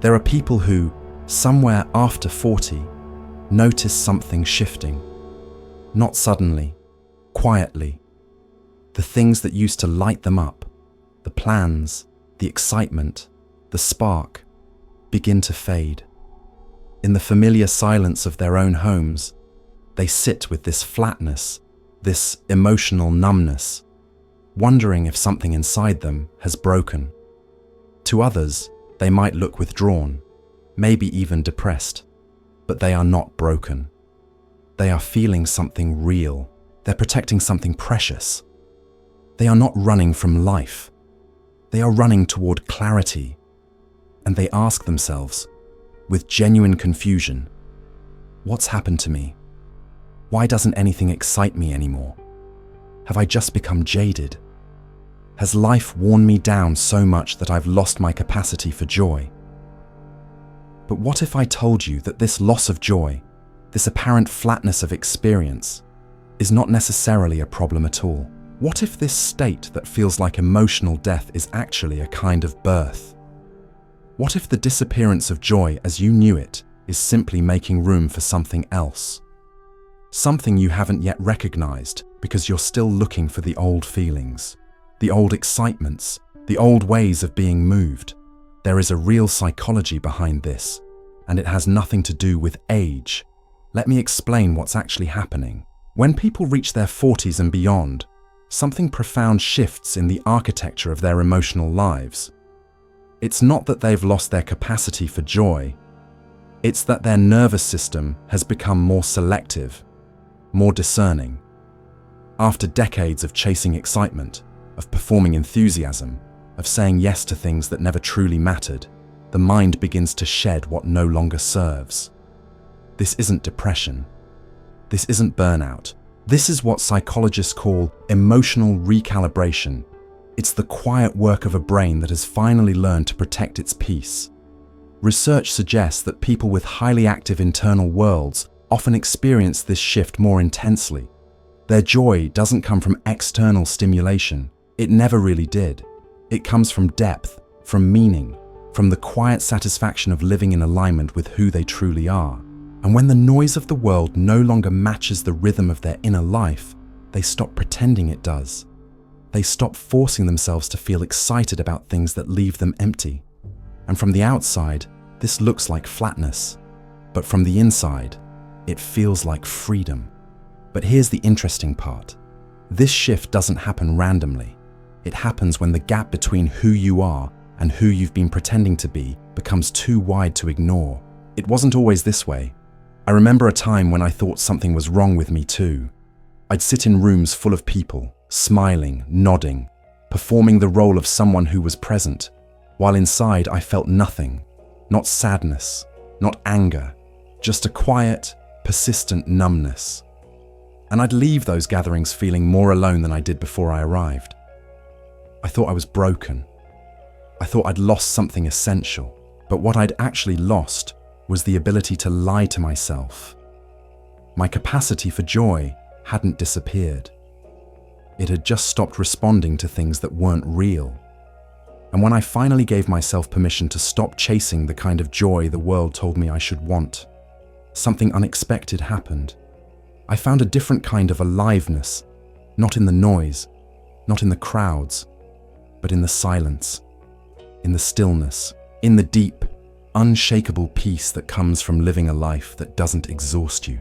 There are people who, somewhere after 40, notice something shifting. Not suddenly, quietly. The things that used to light them up, the plans, the excitement, the spark, begin to fade. In the familiar silence of their own homes, they sit with this flatness, this emotional numbness, wondering if something inside them has broken. To others, they might look withdrawn, maybe even depressed, but they are not broken. They are feeling something real. They're protecting something precious. They are not running from life. They are running toward clarity. And they ask themselves, with genuine confusion, what's happened to me? Why doesn't anything excite me anymore? Have I just become jaded? Has life worn me down so much that I've lost my capacity for joy? But what if I told you that this loss of joy, this apparent flatness of experience, is not necessarily a problem at all? What if this state that feels like emotional death is actually a kind of birth? What if the disappearance of joy as you knew it is simply making room for something else? Something you haven't yet recognized because you're still looking for the old feelings, the old excitements, the old ways of being moved. There is a real psychology behind this, and it has nothing to do with age. Let me explain what's actually happening. When people reach their 40s and beyond, something profound shifts in the architecture of their emotional lives. It's not that they've lost their capacity for joy. It's that their nervous system has become more selective, more discerning. After decades of chasing excitement, of performing enthusiasm, of saying yes to things that never truly mattered, the mind begins to shed what no longer serves. This isn't depression. This isn't burnout. This is what psychologists call emotional recalibration. It's the quiet work of a brain that has finally learned to protect its peace. Research suggests that people with highly active internal worlds often experience this shift more intensely. Their joy doesn't come from external stimulation. It never really did. It comes from depth, from meaning, from the quiet satisfaction of living in alignment with who they truly are. And when the noise of the world no longer matches the rhythm of their inner life, they stop pretending it does. They stop forcing themselves to feel excited about things that leave them empty. And from the outside, this looks like flatness. But from the inside, it feels like freedom. But here's the interesting part. This shift doesn't happen randomly. It happens when the gap between who you are and who you've been pretending to be becomes too wide to ignore. It wasn't always this way. I remember a time when I thought something was wrong with me too. I'd sit in rooms full of people, smiling, nodding, performing the role of someone who was present, while inside I felt nothing, not sadness, not anger, just a quiet, persistent numbness. And I'd leave those gatherings feeling more alone than I did before I arrived. I thought I was broken. I thought I'd lost something essential, but what I'd actually lost was the ability to lie to myself. My capacity for joy hadn't disappeared. It had just stopped responding to things that weren't real. And when I finally gave myself permission to stop chasing the kind of joy the world told me I should want, something unexpected happened. I found a different kind of aliveness, not in the noise, not in the crowds, but in the silence, in the stillness, in the deep, unshakable peace that comes from living a life that doesn't exhaust you.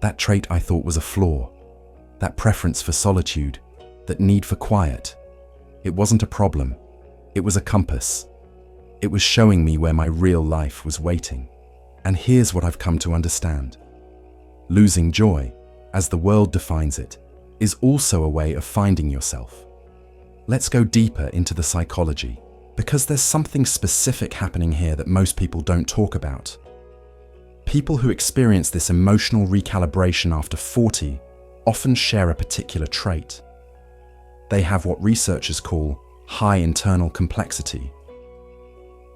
That trait I thought was a flaw, that preference for solitude, that need for quiet, it wasn't a problem. It was a compass. It was showing me where my real life was waiting. And here's what I've come to understand. Losing joy, as the world defines it, is also a way of finding yourself. Let's go deeper into the psychology, because there's something specific happening here that most people don't talk about. People who experience this emotional recalibration after 40 often share a particular trait. They have what researchers call high internal complexity.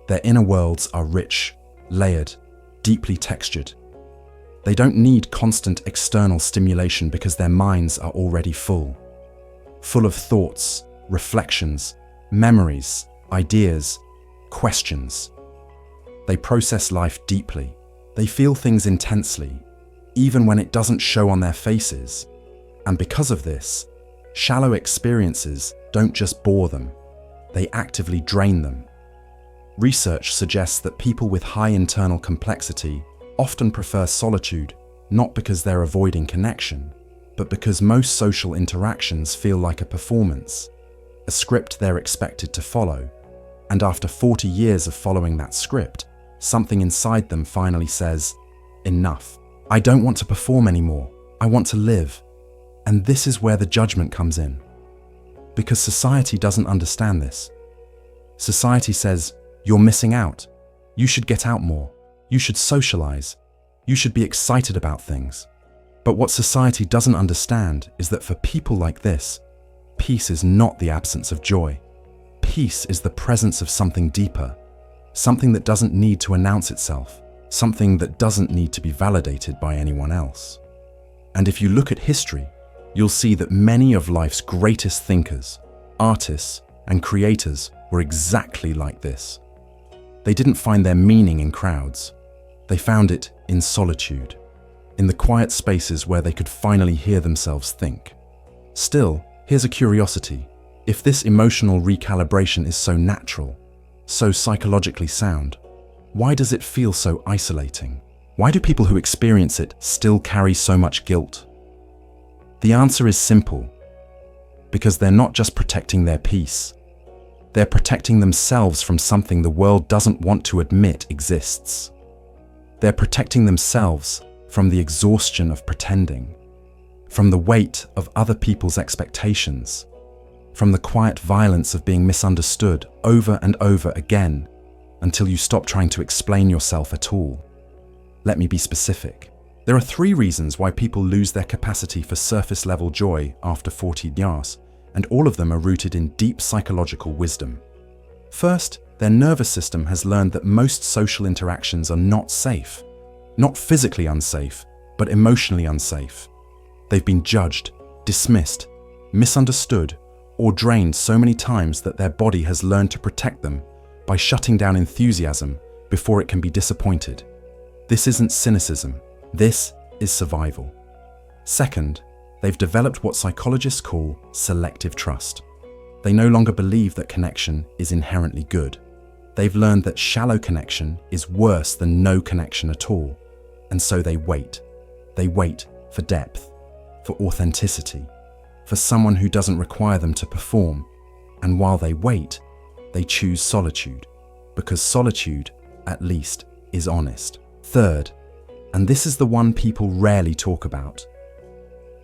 Their inner worlds are rich, layered, deeply textured. They don't need constant external stimulation because their minds are already full of thoughts, reflections, memories, ideas, questions. They process life deeply. They feel things intensely, even when it doesn't show on their faces. And because of this, shallow experiences don't just bore them, they actively drain them. Research suggests that people with high internal complexity often prefer solitude, not because they're avoiding connection, but because most social interactions feel like a performance, a script they're expected to follow. And after 40 years of following that script, something inside them finally says, "Enough. I don't want to perform anymore. I want to live." And this is where the judgment comes in. Because society doesn't understand this. Society says, "You're missing out. You should get out more. You should socialize. You should be excited about things." But what society doesn't understand is that for people like this, peace is not the absence of joy. Peace is the presence of something deeper, something that doesn't need to announce itself, something that doesn't need to be validated by anyone else. And if you look at history, you'll see that many of life's greatest thinkers, artists, and creators were exactly like this. They didn't find their meaning in crowds. They found it in solitude, in the quiet spaces where they could finally hear themselves think. Still, here's a curiosity. If this emotional recalibration is so natural, so psychologically sound, why does it feel so isolating? Why do people who experience it still carry so much guilt? The answer is simple. Because they're not just protecting their peace. They're protecting themselves from something the world doesn't want to admit exists. They're protecting themselves from the exhaustion of pretending, from the weight of other people's expectations, from the quiet violence of being misunderstood over and over again until you stop trying to explain yourself at all. Let me be specific. There are 3 reasons why people lose their capacity for surface-level joy after 40 years, and all of them are rooted in deep psychological wisdom. First, their nervous system has learned that most social interactions are not safe. Not physically unsafe, but emotionally unsafe. They've been judged, dismissed, misunderstood, or drained so many times that their body has learned to protect them by shutting down enthusiasm before it can be disappointed. This isn't cynicism. This is survival. Second, they've developed what psychologists call selective trust. They no longer believe that connection is inherently good. They've learned that shallow connection is worse than no connection at all, and so they wait. They wait for depth, for authenticity, for someone who doesn't require them to perform. And while they wait, they choose solitude, because solitude, at least, is honest. Third, and this is the one people rarely talk about,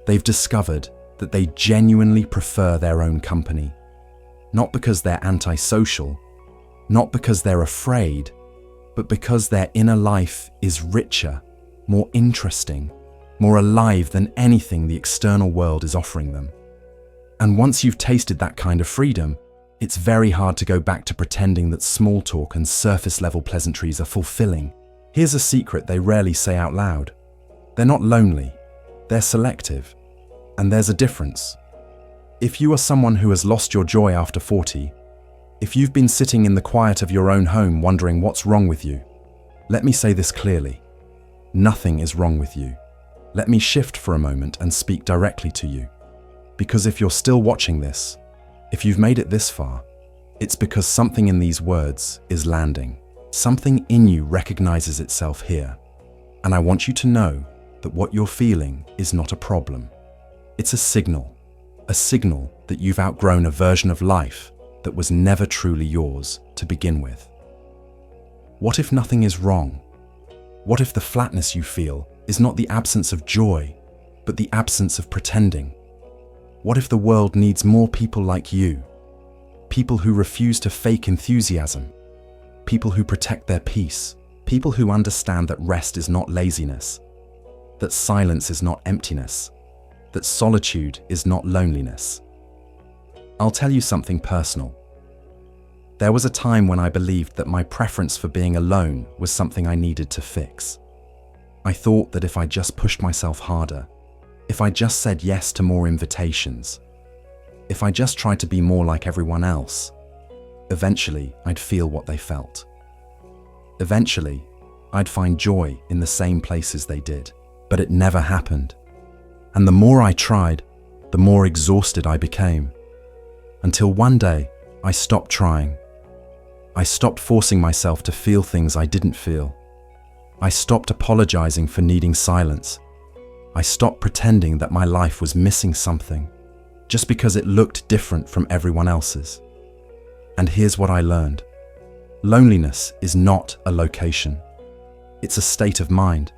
they've discovered that they genuinely prefer their own company. Not because they're antisocial, not because they're afraid, but because their inner life is richer, more interesting, more alive than anything the external world is offering them. And once you've tasted that kind of freedom, it's very hard to go back to pretending that small talk and surface-level pleasantries are fulfilling. Here's a secret they rarely say out loud. They're not lonely, they're selective. And there's a difference. If you are someone who has lost your joy after 40, if you've been sitting in the quiet of your own home wondering what's wrong with you, let me say this clearly. Nothing is wrong with you. Let me shift for a moment and speak directly to you. Because if you're still watching this, if you've made it this far, it's because something in these words is landing. Something in you recognizes itself here. And I want you to know that what you're feeling is not a problem. It's a signal that you've outgrown a version of life that was never truly yours to begin with. What if nothing is wrong? What if the flatness you feel is not the absence of joy, but the absence of pretending? What if the world needs more people like you? People who refuse to fake enthusiasm, people who protect their peace, people who understand that rest is not laziness, that silence is not emptiness, that solitude is not loneliness. I'll tell you something personal. There was a time when I believed that my preference for being alone was something I needed to fix. I thought that if I just pushed myself harder, if I just said yes to more invitations, if I just tried to be more like everyone else, eventually I'd feel what they felt. Eventually, I'd find joy in the same places they did, but it never happened. And the more I tried, the more exhausted I became. Until one day, I stopped trying. I stopped forcing myself to feel things I didn't feel. I stopped apologizing for needing silence. I stopped pretending that my life was missing something, just because it looked different from everyone else's. And here's what I learned. Loneliness is not a location. It's a state of mind.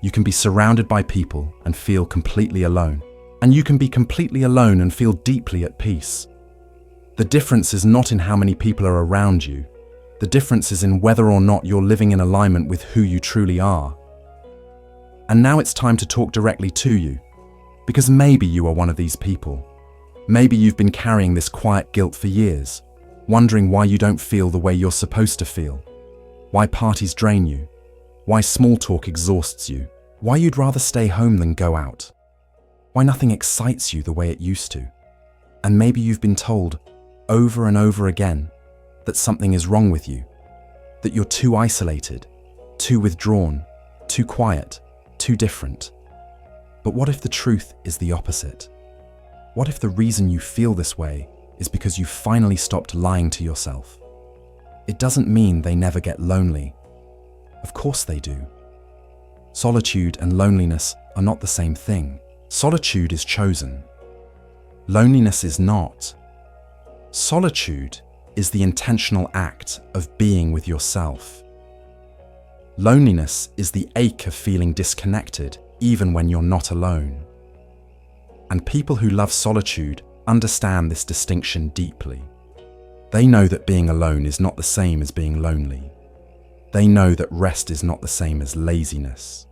You can be surrounded by people and feel completely alone. And you can be completely alone and feel deeply at peace. The difference is not in how many people are around you. The difference is in whether or not you're living in alignment with who you truly are. And now it's time to talk directly to you, because maybe you are one of these people. Maybe you've been carrying this quiet guilt for years, wondering why you don't feel the way you're supposed to feel, why parties drain you, why small talk exhausts you, why you'd rather stay home than go out, why nothing excites you the way it used to. And maybe you've been told over and over again that something is wrong with you, that you're too isolated, too withdrawn, too quiet, too different. But what if the truth is the opposite? What if the reason you feel this way is because you finally stopped lying to yourself? It doesn't mean they never get lonely. Of course they do. Solitude and loneliness are not the same thing. Solitude is chosen. Loneliness is not. Solitude is the intentional act of being with yourself. Loneliness is the ache of feeling disconnected even when you're not alone. And people who love solitude understand this distinction deeply. They know that being alone is not the same as being lonely. They know that rest is not the same as laziness.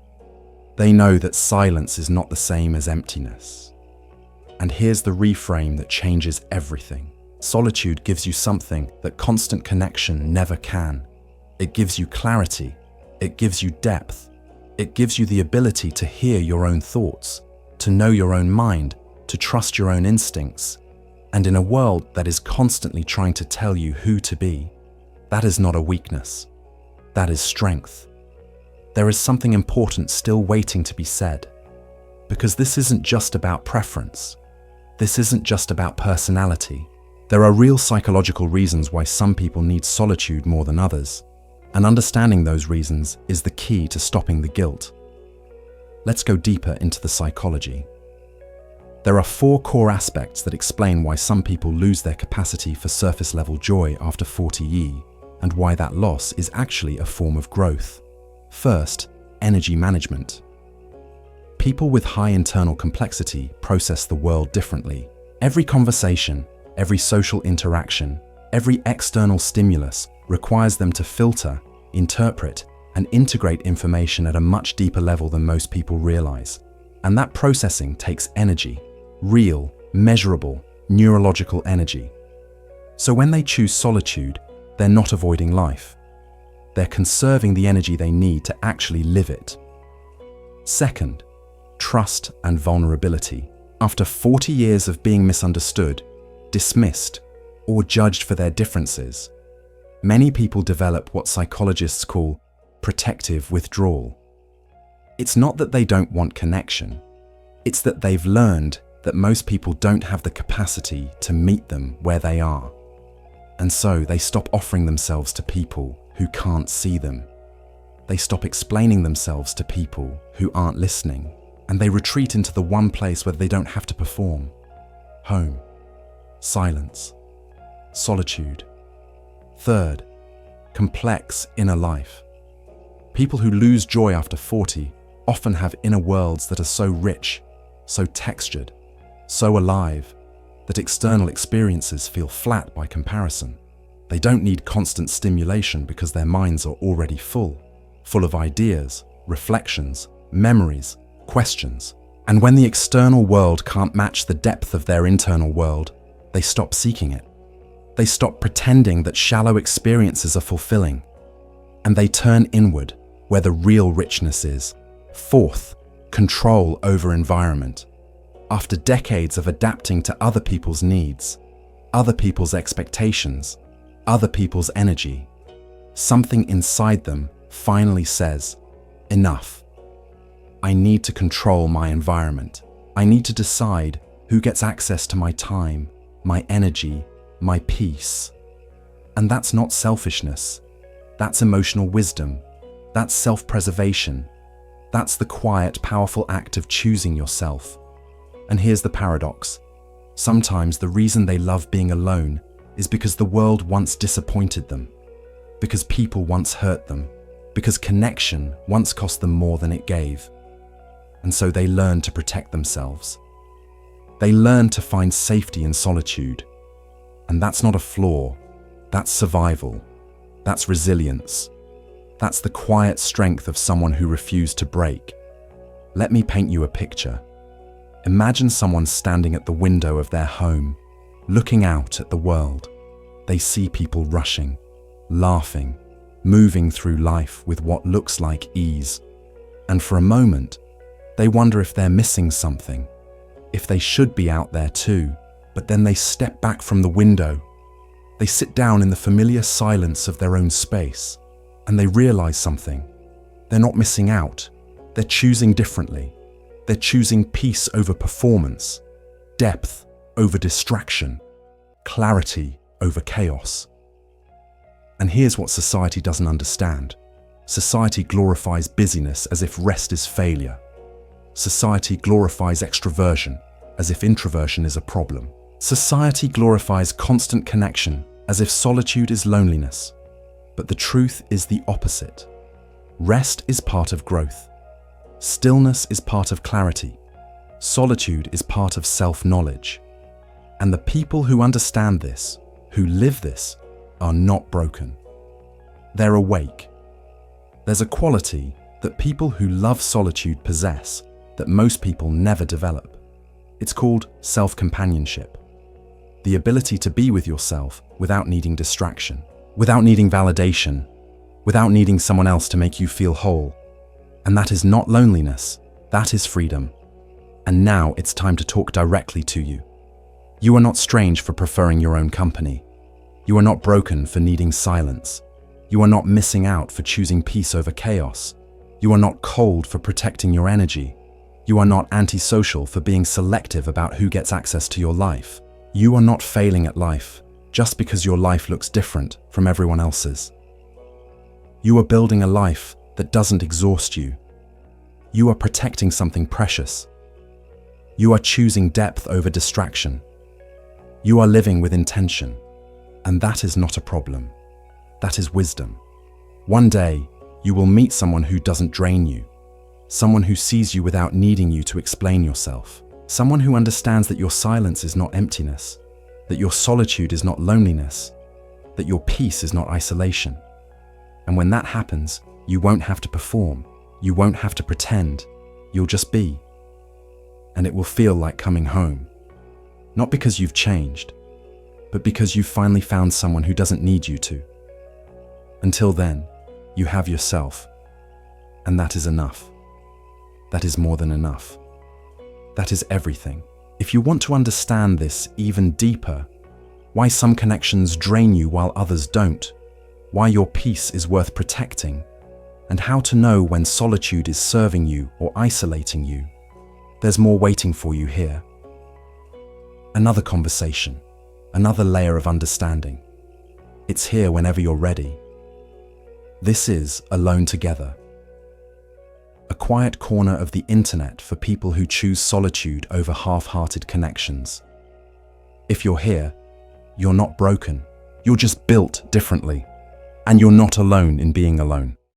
They know that silence is not the same as emptiness. And here's the reframe that changes everything. Solitude gives you something that constant connection never can. It gives you clarity. It gives you depth. It gives you the ability to hear your own thoughts, to know your own mind, to trust your own instincts. And in a world that is constantly trying to tell you who to be, that is not a weakness. That is strength. There is something important still waiting to be said. Because this isn't just about preference. This isn't just about personality. There are real psychological reasons why some people need solitude more than others. And understanding those reasons is the key to stopping the guilt. Let's go deeper into the psychology. There are 4 core aspects that explain why some people lose their capacity for surface-level joy after 40 and why that loss is actually a form of growth. First, energy management. People with high internal complexity process the world differently. Every conversation, every social interaction, every external stimulus requires them to filter, interpret, and integrate information at a much deeper level than most people realize. And that processing takes energy, real, measurable, neurological energy. So when they choose solitude, they're not avoiding life. They're conserving the energy they need to actually live it. Second, trust and vulnerability. After 40 years of being misunderstood, dismissed, or judged for their differences, many people develop what psychologists call protective withdrawal. It's not that they don't want connection. It's that they've learned that most people don't have the capacity to meet them where they are. And so they stop offering themselves to people who can't see them. They stop explaining themselves to people who aren't listening. And they retreat into the one place where they don't have to perform. Home. Silence. Solitude. Third, complex inner life. People who lose joy after 40 often have inner worlds that are so rich, so textured, so alive, that external experiences feel flat by comparison. They don't need constant stimulation because their minds are already full of ideas, reflections, memories, questions. And when the external world can't match the depth of their internal world, they stop seeking it. They stop pretending that shallow experiences are fulfilling, and they turn inward where the real richness is. Fourth, control over environment. After decades of adapting to other people's needs, other people's expectations, other people's energy, something inside them finally says, enough. I need to control my environment. I need to decide who gets access to my time, my energy, my peace. And that's not selfishness. That's emotional wisdom. That's self-preservation. That's the quiet, powerful act of choosing yourself. And here's the paradox. Sometimes the reason they love being alone is because the world once disappointed them, because people once hurt them, because connection once cost them more than it gave. And so they learn to protect themselves. They learn to find safety in solitude. And that's not a flaw. That's survival. That's resilience. That's the quiet strength of someone who refused to break. Let me paint you a picture. Imagine someone standing at the window of their home, looking out at the world. They see people rushing, laughing, moving through life with what looks like ease. And for a moment, they wonder if they're missing something, if they should be out there too. But then they step back from the window. They sit down in the familiar silence of their own space, and they realize something. They're not missing out. They're choosing differently. They're choosing peace over performance, depth over distraction, clarity over chaos. And here's what society doesn't understand. Society glorifies busyness as if rest is failure. Society glorifies extroversion as if introversion is a problem. Society glorifies constant connection as if solitude is loneliness. But the truth is the opposite. Rest is part of growth. Stillness is part of clarity. Solitude is part of self-knowledge. And the people who understand this, who live this, are not broken. They're awake. There's a quality that people who love solitude possess that most people never develop. It's called self-companionship. The ability to be with yourself without needing distraction, without needing validation, without needing someone else to make you feel whole. And that is not loneliness, that is freedom. And now it's time to talk directly to you. You are not strange for preferring your own company. You are not broken for needing silence. You are not missing out for choosing peace over chaos. You are not cold for protecting your energy. You are not antisocial for being selective about who gets access to your life. You are not failing at life just because your life looks different from everyone else's. You are building a life that doesn't exhaust you. You are protecting something precious. You are choosing depth over distraction. You are living with intention. And that is not a problem. That is wisdom. One day, you will meet someone who doesn't drain you. Someone who sees you without needing you to explain yourself. Someone who understands that your silence is not emptiness, that your solitude is not loneliness, that your peace is not isolation. And when that happens, you won't have to perform. You won't have to pretend. You'll just be. And it will feel like coming home. Not because you've changed, but because you've finally found someone who doesn't need you to. Until then, you have yourself. And that is enough. That is more than enough. That is everything. If you want to understand this even deeper, why some connections drain you while others don't, why your peace is worth protecting, and how to know when solitude is serving you or isolating you, there's more waiting for you here. Another conversation, another layer of understanding. It's here whenever you're ready. This is Alone Together. A quiet corner of the internet for people who choose solitude over half-hearted connections. If you're here, you're not broken. You're just built differently. And you're not alone in being alone.